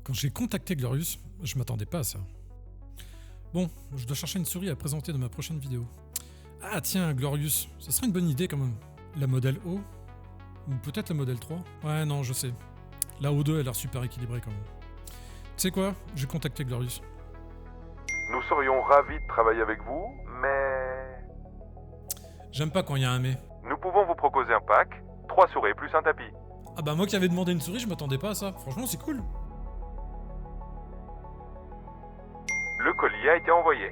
Quand j'ai contacté Glorious, je m'attendais pas à ça. Bon, je dois chercher une souris à présenter dans ma prochaine vidéo. Ah tiens, Glorious, ça serait une bonne idée quand même. La modèle O? Ou peut-être la modèle 3? Ouais, non, je sais. La O2 a l'air super équilibrée quand même. Tu sais quoi? J'ai contacté Glorious. Nous serions ravis de travailler avec vous, mais... J'aime pas quand il y a un mais. Nous pouvons vous proposer un pack, 3 souris plus un tapis. Ah bah moi qui avais demandé une souris, je m'attendais pas à ça. Franchement, c'est cool. Le colis a été envoyé.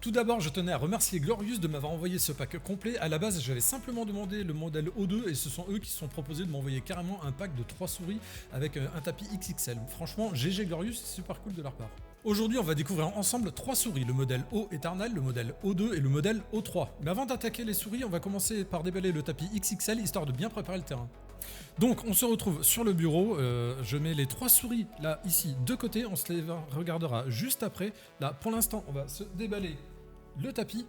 Tout d'abord, je tenais à remercier Glorious de m'avoir envoyé ce pack complet. À la base, j'avais simplement demandé le modèle O2 et ce sont eux qui se sont proposés de m'envoyer carrément un pack de 3 souris avec un tapis XXL. Franchement, GG Glorious, c'est super cool de leur part. Aujourd'hui, on va découvrir ensemble 3 souris, le modèle O Eternal, le modèle O2 et le modèle O3. Mais avant d'attaquer les souris, on va commencer par déballer le tapis XXL histoire de bien préparer le terrain. Donc on se retrouve sur le bureau, je mets les 3 souris là, ici, de côté, on se les regardera juste après. Là, pour l'instant, on va se déballer le tapis.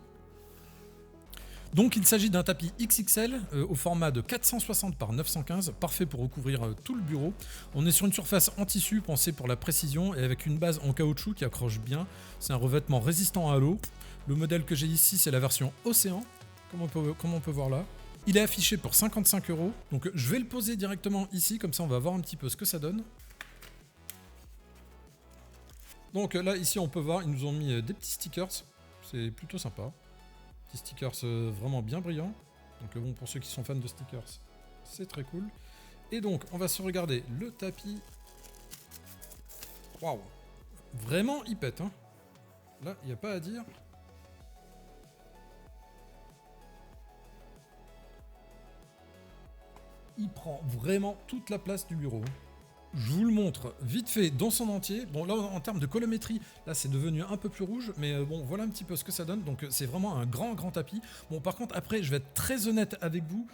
Donc il s'agit d'un tapis XXL au format de 460 par 915, parfait pour recouvrir tout le bureau. On est sur une surface en tissu pensée pour la précision et avec une base en caoutchouc qui accroche bien. C'est un revêtement résistant à l'eau. Le modèle que j'ai ici, c'est la version Océan, comme on peut voir là. Il est affiché pour 55 €. Donc je vais le poser directement ici, comme ça on va voir un petit peu ce que ça donne. Donc là, ici on peut voir, ils nous ont mis des petits stickers. C'est plutôt sympa. Petits stickers vraiment bien brillants. Donc bon, pour ceux qui sont fans de stickers, c'est très cool. Et donc, on va se regarder le tapis. Waouh! Vraiment, il pète, hein. Là, il n'y a pas à dire. Il prend vraiment toute la place du bureau. Je vous le montre vite fait dans son entier. Bon là en termes de colorimétrie, là c'est devenu un peu plus rouge, mais bon voilà un petit peu ce que ça donne. Donc c'est vraiment un grand tapis. Bon par contre après je vais être très honnête avec vous,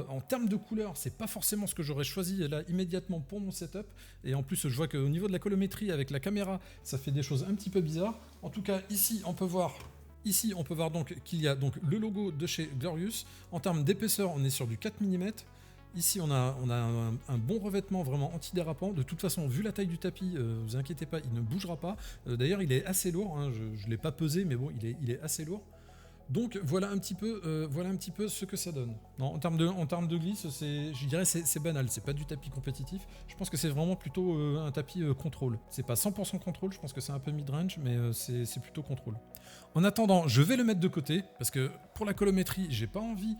en termes de couleur c'est pas forcément ce que j'aurais choisi là immédiatement pour mon setup. Et en plus je vois qu'au niveau de la colorimétrie avec la caméra ça fait des choses un petit peu bizarres. En tout cas ici on peut voir donc qu'il y a donc le logo de chez Glorious. En termes d'épaisseur on est sur du 4 mm. Ici, on a un bon revêtement vraiment antidérapant. De toute façon, vu la taille du tapis, vous inquiétez pas, il ne bougera pas. D'ailleurs, il est assez lourd. Hein, je ne l'ai pas pesé, mais bon, il est assez lourd. Donc voilà un petit peu ce que ça donne. Non, en termes de glisse, je dirais c'est banal. C'est pas du tapis compétitif. Je pense que c'est vraiment plutôt un tapis contrôle. C'est pas 100% contrôle. Je pense que c'est un peu mid-range, mais c'est plutôt contrôle. En attendant, je vais le mettre de côté parce que pour la colorimétrie, j'ai pas envie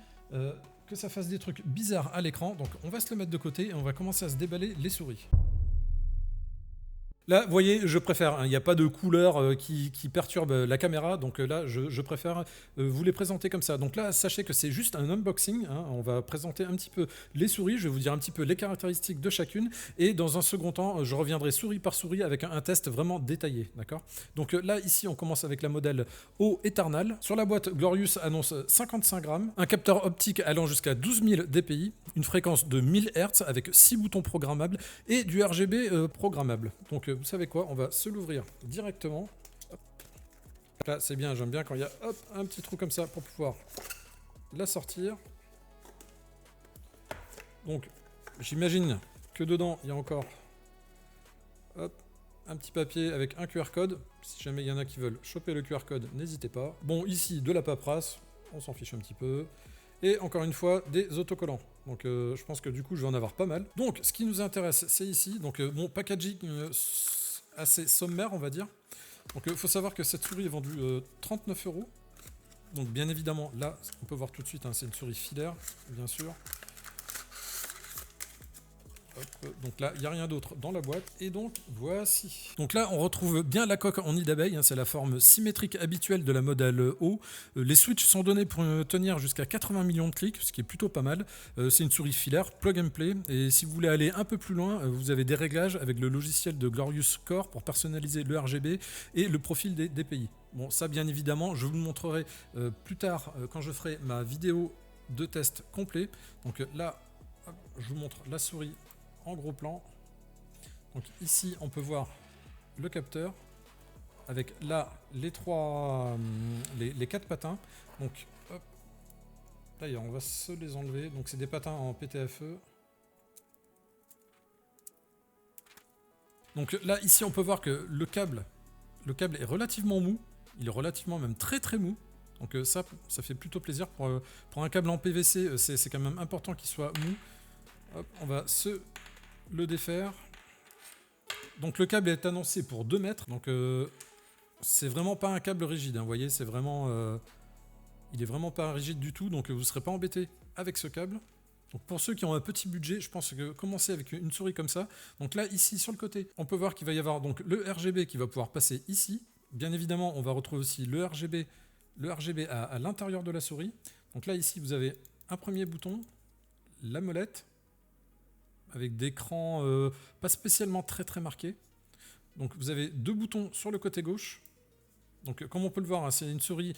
que ça fasse des trucs bizarres à l'écran, donc on va se le mettre de côté et on va commencer à se déballer les souris. Là, vous voyez, je préfère, il n'y a pas de couleur qui perturbe la caméra, donc là, je préfère vous les présenter comme ça. Donc là, sachez que c'est juste un unboxing, hein, on va présenter un petit peu les souris, je vais vous dire un petit peu les caractéristiques de chacune, et dans un second temps, je reviendrai souris par souris avec un test vraiment détaillé, d'accord? Donc là, ici, on commence avec la modèle O Eternal. Sur la boîte, Glorious annonce 55 grammes, un capteur optique allant jusqu'à 12 000 dpi, une fréquence de 1000 Hz avec 6 boutons programmables et du RGB programmable. Donc vous savez quoi, on va se l'ouvrir directement. Hop. Là c'est bien, j'aime bien quand il y a hop, un petit trou comme ça pour pouvoir la sortir. Donc j'imagine que dedans il y a encore hop, un petit papier avec un QR code. Si jamais il y en a qui veulent choper le QR code, n'hésitez pas. Bon ici de la paperasse, on s'en fiche un petit peu. Et encore une fois, des autocollants. Donc je pense que du coup, je vais en avoir pas mal. Donc, ce qui nous intéresse, c'est ici. Donc, mon packaging assez sommaire, on va dire. Donc, il faut savoir que cette souris est vendue 39 €. Donc, bien évidemment, là, on peut voir tout de suite, hein, c'est une souris filaire, bien sûr. Hop, donc là, il n'y a rien d'autre dans la boîte. Et donc, voici. Donc là, on retrouve bien la coque en nid d'abeille. Hein, c'est la forme symétrique habituelle de la modèle O. Les switches sont donnés pour tenir jusqu'à 80 millions de clics, ce qui est plutôt pas mal. C'est une souris filaire, plug and play. Et si vous voulez aller un peu plus loin, vous avez des réglages avec le logiciel de Glorious Core pour personnaliser le RGB et le profil des DPI. Bon, ça, bien évidemment, je vous le montrerai plus tard quand je ferai ma vidéo de test complet. Donc là, hop, je vous montre la souris en gros plan. Donc ici, on peut voir le capteur avec là les les 4 patins. Donc hop, d'ailleurs, on va se les enlever. Donc c'est des patins en PTFE. Donc là, ici, on peut voir que le câble est relativement mou. Il est relativement même très très mou. Donc ça fait plutôt plaisir. Pour un câble en PVC, c'est quand même important qu'il soit mou. Hop, on va se le défaire. Donc le câble est annoncé pour 2 mètres. Donc c'est vraiment pas un câble rigide. Hein, vous voyez, c'est vraiment... il est vraiment pas rigide du tout. Donc vous ne serez pas embêté avec ce câble. Donc pour ceux qui ont un petit budget, je pense que commencer avec une souris comme ça. Donc là, ici, sur le côté, on peut voir qu'il va y avoir donc le RGB qui va pouvoir passer ici. Bien évidemment, on va retrouver aussi le RGB à l'intérieur de la souris. Donc là, ici, vous avez un premier bouton, la molette, avec des crans pas spécialement très très marqués. Donc vous avez 2 boutons sur le côté gauche. Donc comme on peut le voir, hein, c'est une souris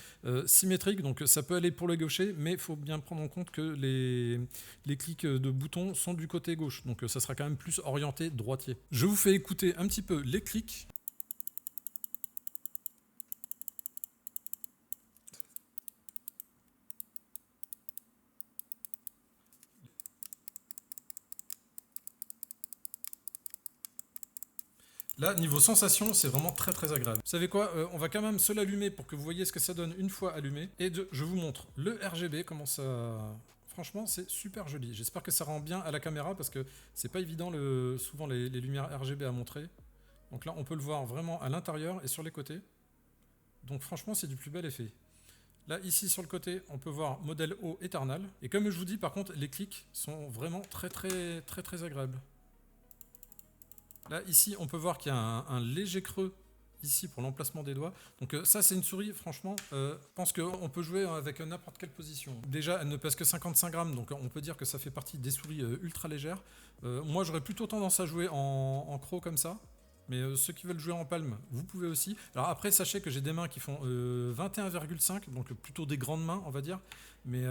symétrique, donc ça peut aller pour le gaucher, mais il faut bien prendre en compte que les clics de boutons sont du côté gauche, donc ça sera quand même plus orienté droitier. Je vous fais écouter un petit peu les clics. Là, niveau sensation, c'est vraiment très très agréable. Vous savez quoi, on va quand même se l'allumer pour que vous voyez ce que ça donne une fois allumé. Et je vous montre le RGB, comment ça... Franchement, c'est super joli. J'espère que ça rend bien à la caméra parce que c'est pas évident souvent les lumières RGB à montrer. Donc là, on peut le voir vraiment à l'intérieur et sur les côtés. Donc franchement, c'est du plus bel effet. Là, ici sur le côté, on peut voir modèle haut Eternal. Et comme je vous dis, par contre, les clics sont vraiment très très très très agréables. Là, ici, on peut voir qu'il y a un léger creux ici pour l'emplacement des doigts. Donc ça, c'est une souris, franchement, je pense qu'on peut jouer avec n'importe quelle position. Déjà, elle ne pèse que 55 grammes, donc on peut dire que ça fait partie des souris ultra légères. Moi, j'aurais plutôt tendance à jouer en croc comme ça. Mais ceux qui veulent jouer en palme, vous pouvez aussi. Alors après, sachez que j'ai des mains qui font 21,5, donc plutôt des grandes mains, on va dire. Mais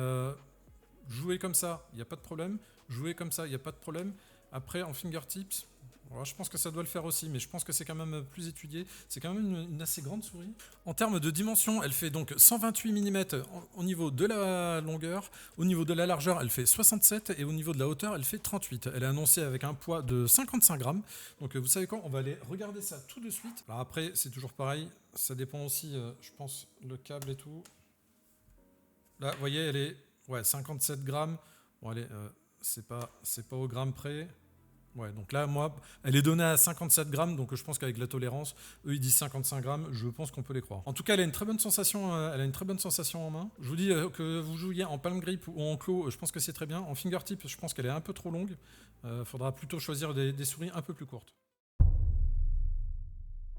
jouer comme ça, il n'y a pas de problème. Jouer comme ça, il n'y a pas de problème. Après, en fingertips... Alors, je pense que ça doit le faire aussi, mais je pense que c'est quand même plus étudié. C'est quand même une assez grande souris. En termes de dimension, elle fait donc 128 mm au niveau de la longueur. Au niveau de la largeur, elle fait 67 et au niveau de la hauteur, elle fait 38. Elle est annoncée avec un poids de 55 grammes. Donc vous savez quoi, on va aller regarder ça tout de suite. Alors après, c'est toujours pareil. Ça dépend aussi, je pense, le câble et tout. Là, vous voyez, elle est 57 grammes. Bon, allez, c'est pas au gramme près. Ouais, donc là, moi, elle est donnée à 57 grammes, donc je pense qu'avec la tolérance, eux, ils disent 55 grammes, je pense qu'on peut les croire. En tout cas, elle a une très bonne sensation en main. Je vous dis que vous jouiez en palm grip ou en claw, je pense que c'est très bien. En fingertip, je pense qu'elle est un peu trop longue. Faudra plutôt choisir des souris un peu plus courtes.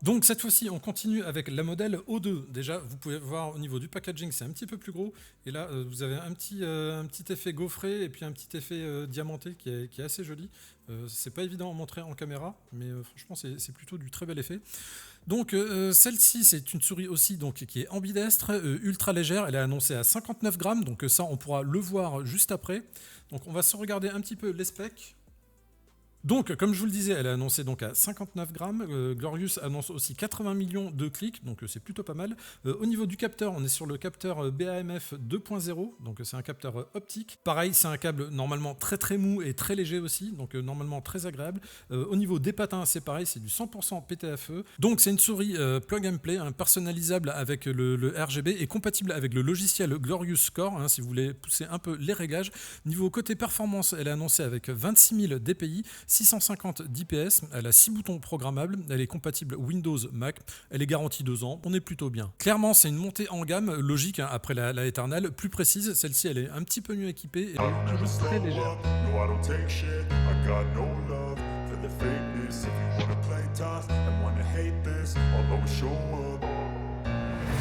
Donc cette fois-ci, on continue avec la modèle O2. Déjà, vous pouvez voir au niveau du packaging, c'est un petit peu plus gros. Et là, vous avez un petit effet gaufré et puis un petit effet diamanté qui est assez joli. C'est pas évident à montrer en caméra, mais franchement, c'est plutôt du très bel effet. Donc celle-ci, c'est une souris aussi donc, qui est ambidestre, ultra légère. Elle est annoncée à 59 grammes, donc ça, on pourra le voir juste après. Donc on va se regarder un petit peu les specs. Donc, comme je vous le disais, elle est annoncée donc à 59 grammes. Glorious annonce aussi 80 millions de clics, donc c'est plutôt pas mal. Au niveau du capteur, on est sur le capteur BAMF 2.0, donc c'est un capteur optique. Pareil, c'est un câble normalement très très mou et très léger aussi, donc normalement très agréable. Au niveau des patins, c'est pareil, c'est du 100% PTFE. Donc c'est une souris plug and play, personnalisable avec le RGB et compatible avec le logiciel Glorious Core, si vous voulez pousser un peu les réglages. Niveau côté performance, elle est annoncée avec 26 000 dpi. 650 d'IPS, elle a 6 boutons programmables, elle est compatible Windows, Mac, elle est garantie 2 ans, on est plutôt bien. Clairement, c'est une montée en gamme, logique, après la Eternal, plus précise, celle-ci elle est un petit peu mieux équipée et elle est toujours très légère.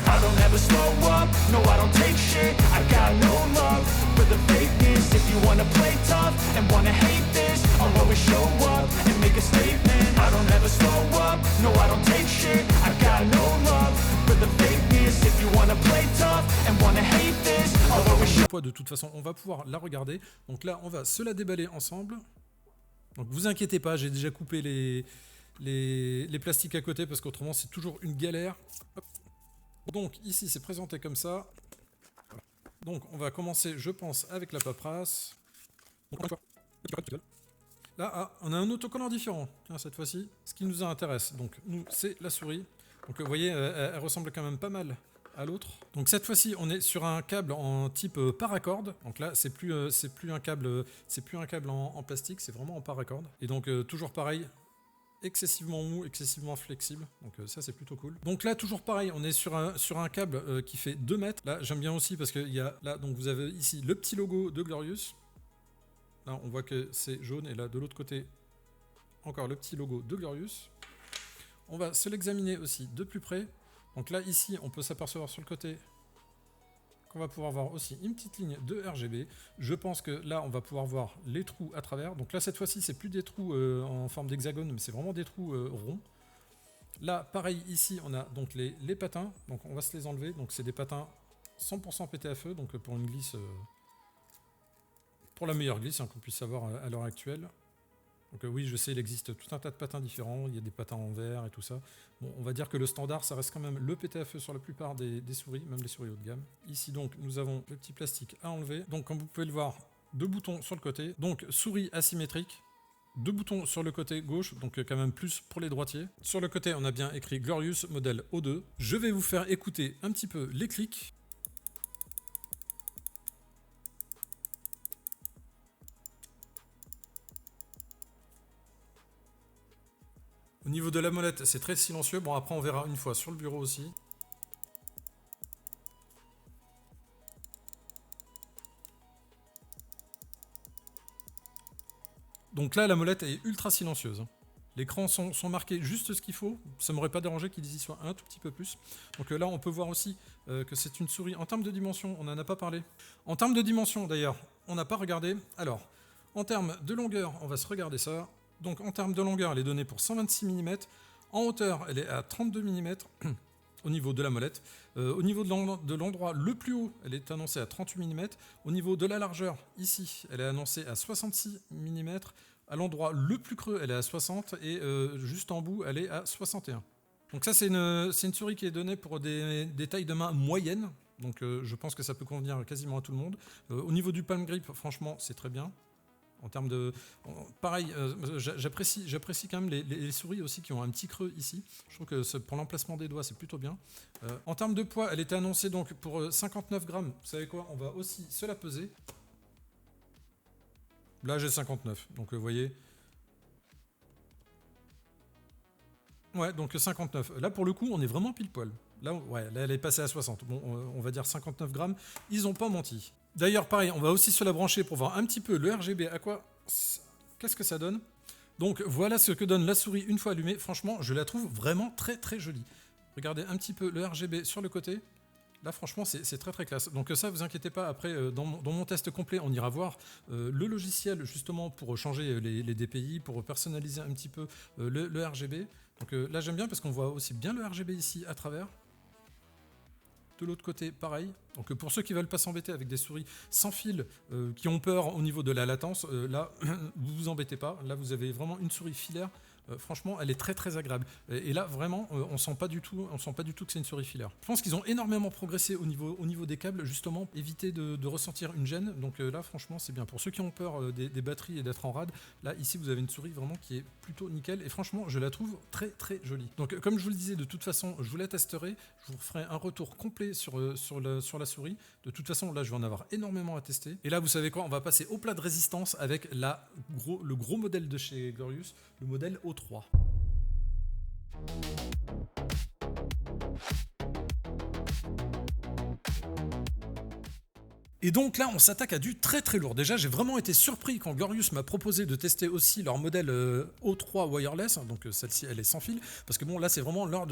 I don't ever slow up, no I don't take shit. I got no love for the fakeness. If you wanna play tough and wanna hate this, I'll always show up and make a statement. I don't ever slow up, no I don't take shit. I got no love for the fakeness. If you wanna play tough and wanna hate this, I'll I'll always show. Le poids, de toute façon, on va pouvoir la regarder. Donc là, on va se la déballer ensemble. Donc vous inquiétez pas, j'ai déjà coupé les plastiques à côté parce qu'autrement c'est toujours une galère. Hop. Donc ici c'est présenté comme ça. Donc on va commencer, je pense, avec la paperasse. Là, on a un autocollant différent, tiens, cette fois-ci, ce qui nous intéresse. Donc nous, c'est la souris. Donc vous voyez, elle ressemble quand même pas mal à l'autre. Donc cette fois-ci, on est sur un câble en type paracorde. Donc là, c'est plus un câble en plastique, c'est vraiment en paracorde. Et donc toujours pareil, excessivement mou, excessivement flexible. Donc ça, c'est plutôt cool. Donc là, toujours pareil, on est sur un câble qui fait 2 mètres. Là, j'aime bien aussi parce qu'il y a là, donc vous avez ici le petit logo de Glorious. Là, on voit que c'est jaune et là, de l'autre côté, encore le petit logo de Glorious. On va se l'examiner aussi de plus près. Donc là, ici, on peut s'apercevoir sur le côté qu'on va pouvoir voir aussi une petite ligne de RGB. Je pense que là, on va pouvoir voir les trous à travers. Donc là, cette fois-ci, c'est plus des trous en forme d'hexagone, mais c'est vraiment des trous ronds. Là, pareil, ici, on a donc les patins. Donc on va se les enlever. Donc c'est des patins 100% PTFE, donc pour une glisse... pour la meilleure glisse qu'on puisse avoir à l'heure actuelle. Donc oui, je sais, il existe tout un tas de patins différents, il y a des patins en verre et tout ça. Bon, on va dire que le standard, ça reste quand même le PTFE sur la plupart des souris, même les souris haut de gamme. Ici donc, nous avons le petit plastique à enlever. Donc comme vous pouvez le voir, 2 boutons sur le côté. Donc souris asymétrique, 2 boutons sur le côté gauche, donc quand même plus pour les droitiers. Sur le côté, on a bien écrit Glorious modèle O2. Je vais vous faire écouter un petit peu les clics. Au niveau de la molette, c'est très silencieux. Bon, après, on verra une fois sur le bureau aussi. Donc là, la molette est ultra silencieuse. Les crans sont marqués juste ce qu'il faut. Ça m'aurait pas dérangé qu'ils y soient un tout petit peu plus. Donc là, on peut voir aussi que c'est une souris. En termes de dimension, on n'en a pas parlé. En termes de dimension, d'ailleurs, on n'a pas regardé. Alors, en termes de longueur, on va se regarder ça. Donc en termes de longueur, elle est donnée pour 126 mm. En hauteur, elle est à 32 mm au niveau de la molette. Au niveau de l'endroit le plus haut, elle est annoncée à 38 mm. Au niveau de la largeur, ici, elle est annoncée à 66 mm. À l'endroit le plus creux, elle est à 60 et juste en bout, elle est à 61. Donc ça, c'est une souris qui est donnée pour des tailles de main moyennes. Donc je pense que ça peut convenir quasiment à tout le monde. Au niveau du palm grip, franchement, c'est très bien. En termes de... Pareil, j'apprécie quand même les souris aussi qui ont un petit creux ici. Je trouve que pour l'emplacement des doigts, c'est plutôt bien. En termes de poids, elle était annoncée donc pour 59 grammes. Vous savez quoi? On va aussi se la peser. Là, j'ai 59. Donc, vous voyez... Ouais, donc 59. Là, pour le coup, on est vraiment pile poil. Là, ouais, là, elle est passée à 60. Bon, on va dire 59 grammes. Ils n'ont pas menti. D'ailleurs, pareil, on va aussi se la brancher pour voir un petit peu le RGB. À quoi? Qu'est-ce que ça donne? Donc, voilà ce que donne la souris une fois allumée. Franchement, je la trouve vraiment très, très jolie. Regardez un petit peu le RGB sur le côté. Là, franchement, c'est très très classe. Donc ça, vous inquiétez pas, après, dans mon test complet, on ira voir le logiciel, justement, pour changer les DPI, pour personnaliser un petit peu le RGB. Donc là, j'aime bien parce qu'on voit aussi bien le RGB ici à travers. De l'autre côté, pareil. Donc pour ceux qui ne veulent pas s'embêter avec des souris sans fil, qui ont peur au niveau de la latence, là, vous vous embêtez pas. Là, vous avez vraiment une souris filaire. Franchement, elle est très très agréable. Et là, vraiment, on sent pas du tout que c'est une souris filaire. Je pense qu'ils ont énormément progressé au niveau des câbles, justement, éviter de ressentir une gêne. Donc là, franchement, c'est bien. Pour ceux qui ont peur des batteries et d'être en rade, là, ici, vous avez une souris vraiment qui est plutôt nickel. Et franchement, je la trouve très très jolie. Donc, comme je vous le disais, de toute façon, je vous la testerai. Je vous ferai un retour complet sur la souris. De toute façon, là, je vais en avoir énormément à tester. Et là, vous savez quoi? On va passer au plat de résistance avec le gros modèle de chez Glorious, le modèle O3. Et donc là, on s'attaque à du très très lourd. Déjà, j'ai vraiment été surpris quand Glorious m'a proposé de tester aussi leur modèle O3 wireless, donc celle-ci elle est sans fil, parce que bon là c'est vraiment leur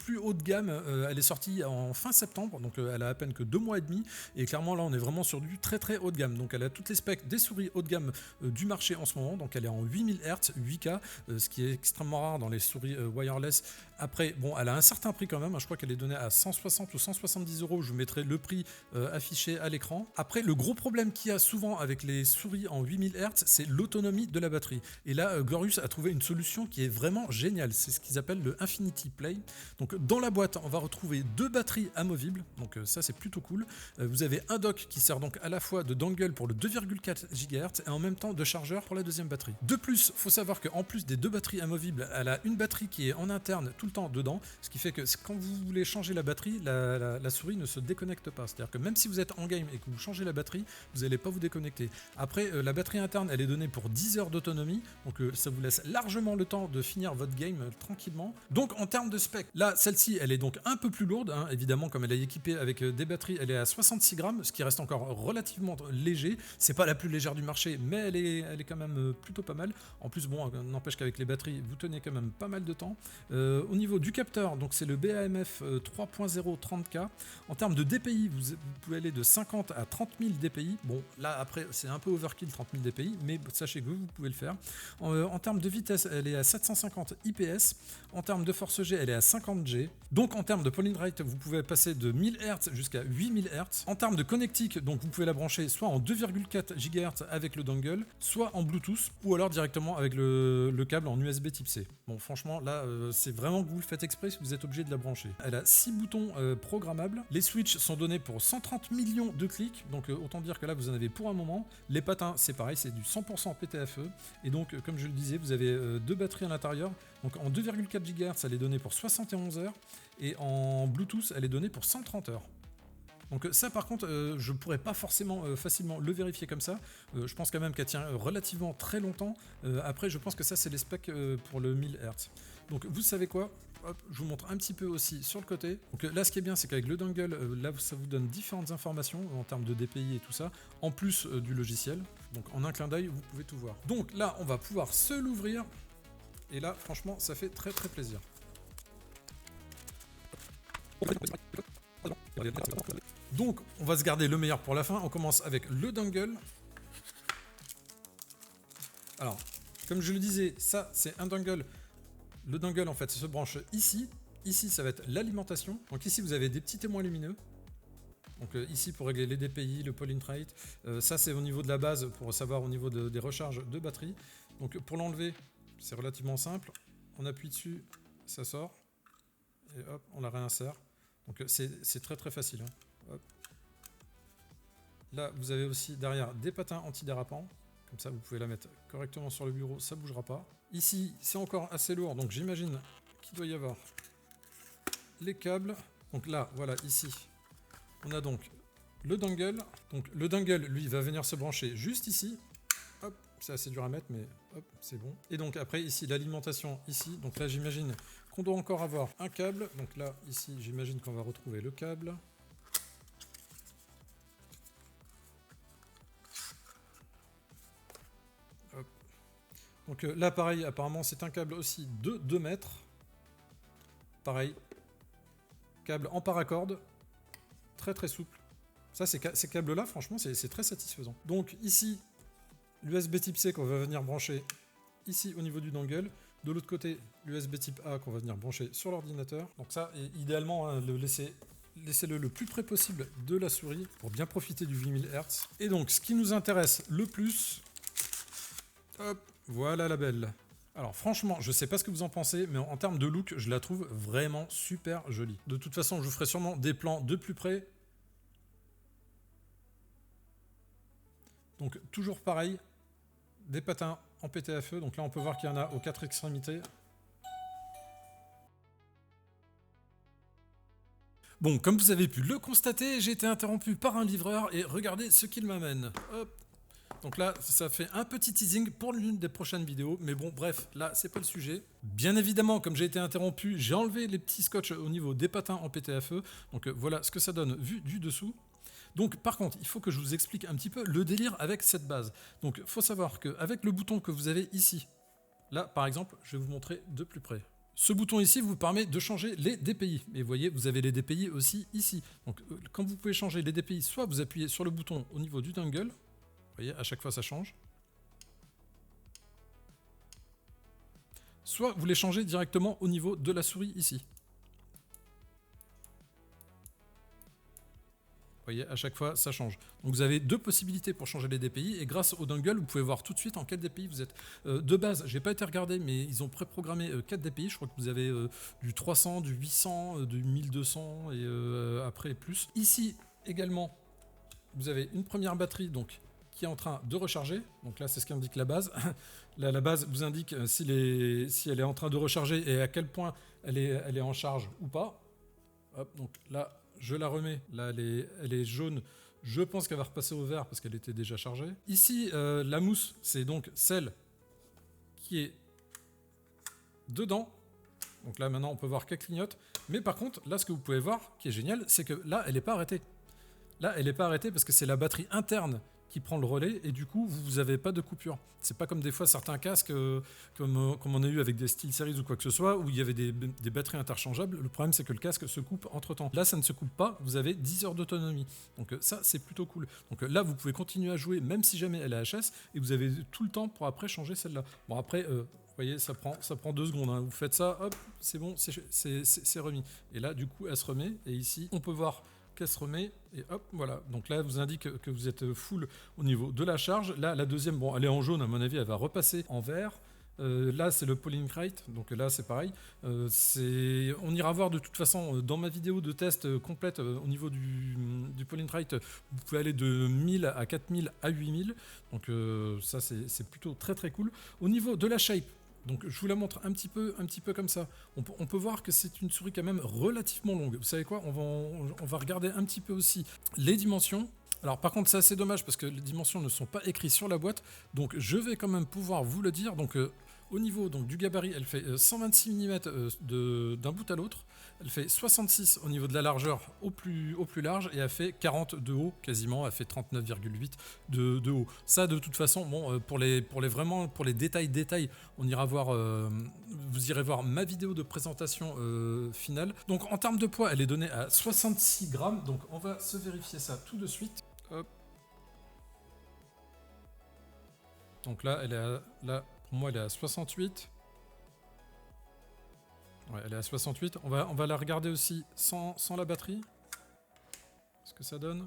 plus haut de gamme, elle est sortie en fin septembre, donc elle a à peine que 2 mois et demi, et clairement là on est vraiment sur du très très haut de gamme, donc elle a toutes les specs des souris haut de gamme du marché en ce moment, donc elle est en 8000 Hz, 8K, ce qui est extrêmement rare dans les souris wireless. Après, bon, elle a un certain prix quand même, je crois qu'elle est donnée à 160 ou 170 €, je vous mettrai le prix affiché à l'écran. Après, le gros problème qu'il y a souvent avec les souris en 8000 Hz, c'est l'autonomie de la batterie. Et là, Glorious a trouvé une solution qui est vraiment géniale, c'est ce qu'ils appellent le Infinity Play. Donc dans la boîte, on va retrouver 2 batteries amovibles, donc ça c'est plutôt cool. Vous avez un dock qui sert donc à la fois de dongle pour le 2,4 GHz et en même temps de chargeur pour la deuxième batterie. De plus, il faut savoir qu'en plus des 2 batteries amovibles, elle a une batterie qui est en interne tout le temps dedans, ce qui fait que quand vous voulez changer la batterie, la souris ne se déconnecte pas. C'est-à-dire que même si vous êtes en game et que vous changez la batterie, vous n'allez pas vous déconnecter. Après, la batterie interne, elle est donnée pour 10 heures d'autonomie, donc ça vous laisse largement le temps de finir votre game tranquillement. Donc en termes de spec, là, celle-ci, elle est donc un peu plus lourde, hein, évidemment, comme elle est équipée avec des batteries, elle est à 66 grammes, ce qui reste encore relativement léger. C'est pas la plus légère du marché, mais elle est quand même plutôt pas mal. En plus, bon, n'empêche qu'avec les batteries, vous tenez quand même pas mal de temps. Au niveau du capteur, donc c'est le BAMF 3.0 30K. En termes de DPI, vous pouvez aller de 50 à 30 000 DPI. Bon, là après, c'est un peu overkill 30 000 DPI, mais sachez que vous pouvez le faire. En termes de vitesse, elle est à 750 IPS. En termes de force G, elle est à 50 G. Donc en termes de polling rate, vous pouvez passer de 1000 Hz jusqu'à 8000 Hz. En termes de connectique, donc vous pouvez la brancher soit en 2,4 GHz avec le dongle, soit en Bluetooth, ou alors directement avec le câble en USB type C. Bon, franchement, là, c'est vraiment que vous le faites exprès si vous êtes obligé de la brancher. Elle a 6 boutons programmables. Les switches sont donnés pour 130 millions de clics, donc autant dire que là, vous en avez pour un moment. Les patins, c'est pareil, c'est du 100% PTFE. Et donc, comme je le disais, vous avez 2 batteries à l'intérieur. Donc en 2,4 GHz, elle est donnée pour 71 heures. Et en Bluetooth, elle est donnée pour 130 heures. Donc ça par contre, je pourrais pas forcément facilement le vérifier comme ça. Je pense quand même qu'elle tient relativement très longtemps. Après, je pense que ça c'est les specs pour le 1000 Hz. Donc vous savez quoi ? Hop, je vous montre un petit peu aussi sur le côté. Donc là, ce qui est bien, c'est qu'avec le dongle, là, ça vous donne différentes informations en termes de DPI et tout ça, en plus du logiciel. Donc en un clin d'œil, vous pouvez tout voir. Donc là, on va pouvoir se l'ouvrir. Et là, franchement, ça fait très très plaisir. Donc, on va se garder le meilleur pour la fin. On commence avec le dongle. Alors, comme je le disais, ça, c'est un dongle. Le dongle, en fait, ça se branche ici. Ici, ça va être l'alimentation. Donc ici, vous avez des petits témoins lumineux. Donc ici, pour régler les DPI, le polling rate. Ça, c'est au niveau de la base, pour savoir au niveau des recharges de batterie. Donc pour l'enlever, c'est relativement simple. On appuie dessus, ça sort. Et hop, on la réinsère. Donc c'est très très facile. Hein. Hop. Là, vous avez aussi derrière des patins antidérapants. Comme ça, vous pouvez la mettre correctement sur le bureau, ça ne bougera pas. Ici, c'est encore assez lourd, donc j'imagine qu'il doit y avoir les câbles. Donc là, voilà, ici, on a donc le dongle. Donc le dongle, lui, va venir se brancher juste ici. Hop, c'est assez dur à mettre, mais hop, c'est bon. Et donc après, ici, l'alimentation, ici. Donc là, j'imagine qu'on doit encore avoir un câble. Donc là, ici, j'imagine qu'on va retrouver le câble. Hop. Donc là, pareil, apparemment, c'est un câble aussi de 2 mètres. Pareil. Câble en paracorde. Très très souple. Ça, ces câbles-là, franchement, c'est très satisfaisant. Donc ici, l'USB type C qu'on va venir brancher ici au niveau du dongle. De l'autre côté, l'USB type A qu'on va venir brancher sur l'ordinateur. Donc ça, idéalement, hein, laissez-le le plus près possible de la souris pour bien profiter du 8000 Hz. Et donc, ce qui nous intéresse le plus, hop, voilà la belle. Alors franchement, je sais pas ce que vous en pensez, mais en termes de look, je la trouve vraiment super jolie. De toute façon, je vous ferai sûrement des plans de plus près. Donc toujours pareil, des patins en PTFE. Donc là, on peut voir qu'il y en a aux 4 extrémités. Bon, comme vous avez pu le constater, j'ai été interrompu par un livreur et regardez ce qu'il m'amène. Hop. Donc là, ça fait un petit teasing pour l'une des prochaines vidéos. Mais bon, bref, là, c'est pas le sujet. Bien évidemment, comme j'ai été interrompu, j'ai enlevé les petits scotch au niveau des patins en PTFE. Donc voilà ce que ça donne vu du dessous. Donc par contre, il faut que je vous explique un petit peu le délire avec cette base. Donc il faut savoir qu'avec le bouton que vous avez ici, là par exemple, je vais vous montrer de plus près. Ce bouton ici vous permet de changer les DPI. Et vous voyez, vous avez les DPI aussi ici. Donc quand vous pouvez changer les DPI, soit vous appuyez sur le bouton au niveau du dongle. Vous voyez, à chaque fois ça change. Soit vous les changez directement au niveau de la souris ici. Vous voyez, à chaque fois, ça change. Donc vous avez deux possibilités pour changer les DPI, et grâce au dongle, vous pouvez voir tout de suite en quel DPI vous êtes. De base, j'ai pas été regardé, mais ils ont préprogrammé 4 DPI. Je crois que vous avez du 300, du 800, du 1200, et après plus. Ici, également, vous avez une première batterie, donc qui est en train de recharger. Donc là, c'est ce qu'indique la base. Là, la base vous indique si elle est en train de recharger et à quel point elle est en charge ou pas. Hop, donc là, je la remets. Là, elle est jaune. Je pense qu'elle va repasser au vert parce qu'elle était déjà chargée. Ici, la mousse, c'est donc celle qui est dedans. Donc là, maintenant, on peut voir qu'elle clignote. Mais par contre, là, ce que vous pouvez voir, qui est génial, c'est que là, elle n'est pas arrêtée. Là, elle n'est pas arrêtée parce que c'est la batterie interne qui prend le relais et du coup, vous n'avez pas de coupure. C'est pas comme des fois certains casques, comme on a eu avec des SteelSeries ou quoi que ce soit, où il y avait des batteries interchangeables. Le problème, c'est que le casque se coupe entre-temps. Là, ça ne se coupe pas. Vous avez 10 heures d'autonomie. Donc ça, c'est plutôt cool. Donc là, vous pouvez continuer à jouer, même si jamais elle est HS, et vous avez tout le temps pour après changer celle-là. Bon, après... vous voyez, ça prend 2 secondes. Hein. Vous faites ça, hop, c'est bon, c'est remis. Et là, du coup, elle se remet. Et ici, on peut voir qu'elle se remet. Et hop, voilà. Donc là, elle vous indique que vous êtes full au niveau de la charge. Là, la deuxième, bon, elle est en jaune. À mon avis, elle va repasser en vert. Là, c'est le polling rate. Donc là, c'est pareil. On ira voir de toute façon dans ma vidéo de test complète au niveau du polling rate. Vous pouvez aller de 1000 à 4000 à 8000. Donc ça, c'est plutôt très très cool. Au niveau de la shape, donc je vous la montre un petit peu comme ça. On peut voir que c'est une souris quand même relativement longue. Vous savez quoi, on va regarder un petit peu aussi les dimensions. Alors par contre c'est assez dommage parce que les dimensions ne sont pas écrites sur la boîte. Donc je vais quand même pouvoir vous le dire. Donc au niveau donc, du gabarit, elle fait 126 mm d'un bout à l'autre. Elle fait 66 au niveau de la largeur au plus large et elle fait 40 de haut quasiment. Elle fait 39,8 de haut. Ça de toute façon, bon, pour les détails, on ira voir. Vous irez voir ma vidéo de présentation finale. Donc en termes de poids, elle est donnée à 66 grammes. Donc on va se vérifier ça tout de suite. Hop. Donc là, pour moi, elle est à 68. Ouais, elle est à 68. On va la regarder aussi sans la batterie. Ce que ça donne.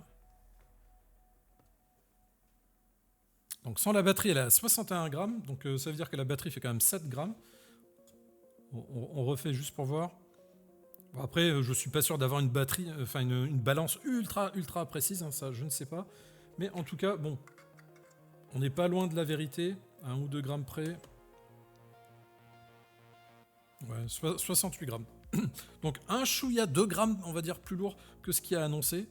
Donc sans la batterie, elle est à 61 grammes. Donc ça veut dire que la batterie fait quand même 7 grammes. On refait juste pour voir. Bon, après, je suis pas sûr d'avoir une batterie, enfin une balance ultra précise. Hein, ça, je ne sais pas. Mais en tout cas, bon, on n'est pas loin de la vérité. 1 ou 2 grammes près. Ouais, 68 grammes. Donc un chouïa 2 grammes, on va dire, plus lourd que ce qui a annoncé.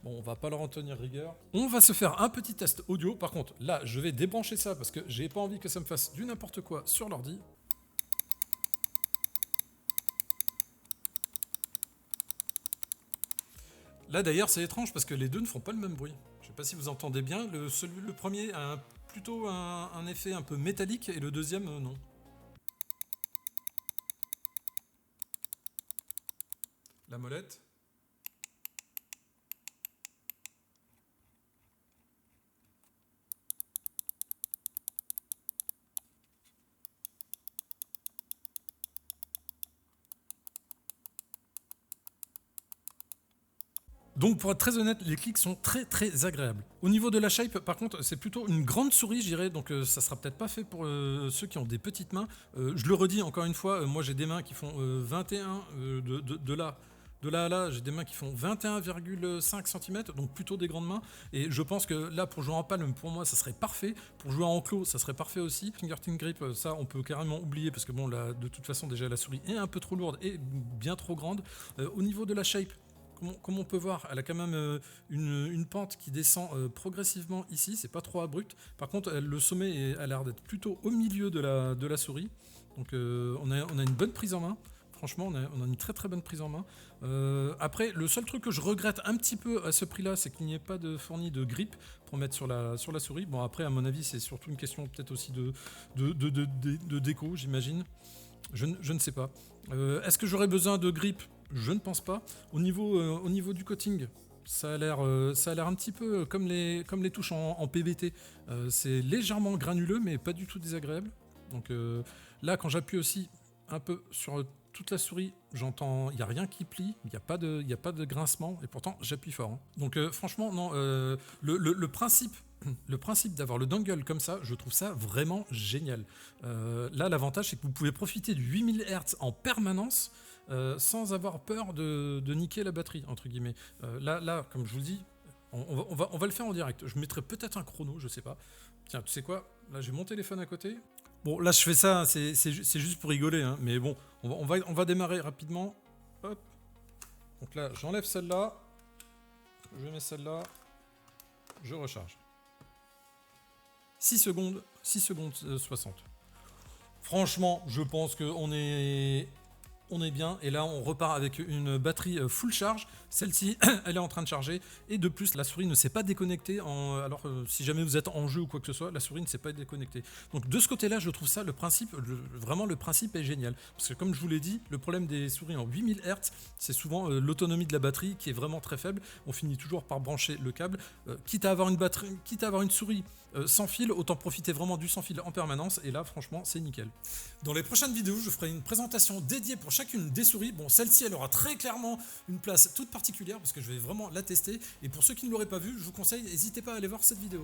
Bon, on va pas leur en tenir rigueur. On va se faire un petit test audio. Par contre, là, je vais débrancher ça parce que j'ai pas envie que ça me fasse du n'importe quoi sur l'ordi. Là, d'ailleurs, c'est étrange parce que les deux ne font pas le même bruit. Je sais pas si vous entendez bien. Le premier a plutôt un effet un peu métallique et le deuxième, non. La molette. Donc pour être très honnête, les clics sont très agréables. Au niveau de la shape, par contre, c'est plutôt une grande souris, je dirais, donc ça sera peut-être pas fait pour ceux qui ont des petites mains. Je le redis encore une fois, moi j'ai des mains qui font 21 de là. De là à là, j'ai des mains qui font 21,5 cm, donc plutôt des grandes mains. Et je pense que là, pour jouer en palme, pour moi, ça serait parfait. Pour jouer en clos, ça serait parfait aussi. Fingertip grip, ça, on peut carrément oublier parce que bon, là, de toute façon, déjà, la souris est un peu trop lourde et bien trop grande. Au niveau de la shape, comme on peut voir, elle a quand même une pente qui descend progressivement ici. C'est pas trop abrupt. Par contre, le sommet a l'air d'être plutôt au milieu de la souris. Donc, on a une bonne prise en main. Franchement, on a une très très bonne prise en main. Après, le seul truc que je regrette un petit peu à ce prix-là, c'est qu'il n'y ait pas de fourni de grip pour mettre sur la souris. Bon, après, à mon avis, c'est surtout une question peut-être aussi de déco, j'imagine. Je ne sais pas. Est-ce que j'aurais besoin de grip? Je ne pense pas. Au niveau du coating, ça a l'air un petit peu comme les touches en PBT. C'est légèrement granuleux, mais pas du tout désagréable. Donc là, quand j'appuie aussi un peu sur toute la souris, j'entends, il n'y a rien qui plie, il n'y a pas de grincement, et pourtant j'appuie fort. Hein. Donc franchement, non, le principe d'avoir le dongle comme ça, je trouve ça vraiment génial. Là, l'avantage, c'est que vous pouvez profiter du 8000 Hz en permanence sans avoir peur de niquer la batterie, entre guillemets. Là, comme je vous le dis, on va le faire en direct. Je mettrai peut-être un chrono, je sais pas. Tiens, tu sais quoi? Là, j'ai mon téléphone à côté. Bon, là, je fais ça, c'est juste pour rigoler, hein, mais bon, on va démarrer rapidement. Hop. Donc là, j'enlève celle-là. Je mets celle-là. Je recharge. 6 secondes 60. Franchement, je pense qu'on est bien. Et là, on repart avec une batterie full charge. Celle-ci, elle est en train de charger. Et de plus, la souris ne s'est pas déconnectée. Alors, si jamais vous êtes en jeu ou quoi que ce soit, la souris ne s'est pas déconnectée. Donc, de ce côté-là, je trouve ça, le principe est génial. Parce que, comme je vous l'ai dit, le problème des souris en 8000 Hz, c'est souvent l'autonomie de la batterie qui est vraiment très faible. On finit toujours par brancher le câble. Quitte à avoir une souris sans fil, autant profiter vraiment du sans fil en permanence. Et là, franchement, c'est nickel. Dans les prochaines vidéos, je ferai une présentation dédiée pour chacune des souris. Bon, celle-ci, elle aura très clairement une place toute particulière parce que je vais vraiment la tester. Et pour ceux qui ne l'auraient pas vu, je vous conseille, n'hésitez pas à aller voir cette vidéo.